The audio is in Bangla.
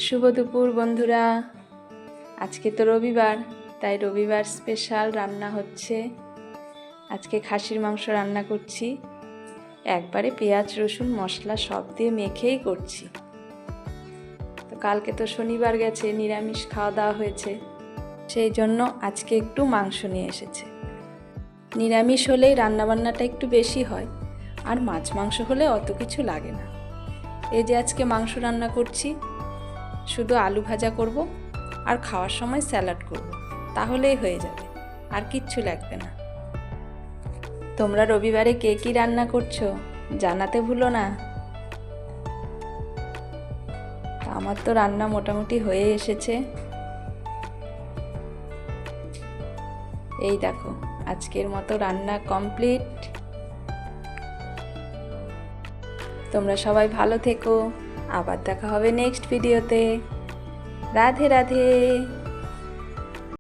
শুভ দুপুর বন্ধুরা। আজকে তো রবিবার, তাই রবিবার স্পেশাল রান্না হচ্ছে। আজকে খাসির মাংস রান্না করছি, একবারে পেঁয়াজ রসুন মশলা সব দিয়ে মেখেই করছি। তো কালকে তো শনিবার গেছে, নিরামিষ খাওয়া দাওয়া হয়েছে, সেই জন্য আজকে একটু মাংস নিয়ে এসেছে। নিরামিষ হলেই রান্নাবান্নাটা একটু বেশি হয়, আর মাছ মাংস হলে অত কিছু লাগে না। এই যে আজকে মাংস রান্না করছি, শুধু আলু ভাজা করব আর খাওয়ার সময় স্যালাড করব, তাহলেই হয়ে যাবে, আর কিচ্ছু লাগবে না। তোমরা রবিবারে কে কী রান্না করছো জানাতে ভুলো না। আমার তো রান্না মোটামুটি হয়ে এসেছে। এই দেখো, আজকের মতো রান্না কমপ্লিট। তোমরা সবাই ভালো থেকো, আবার দেখা হবে নেক্সট ভিডিওতে। রাধে রাধে।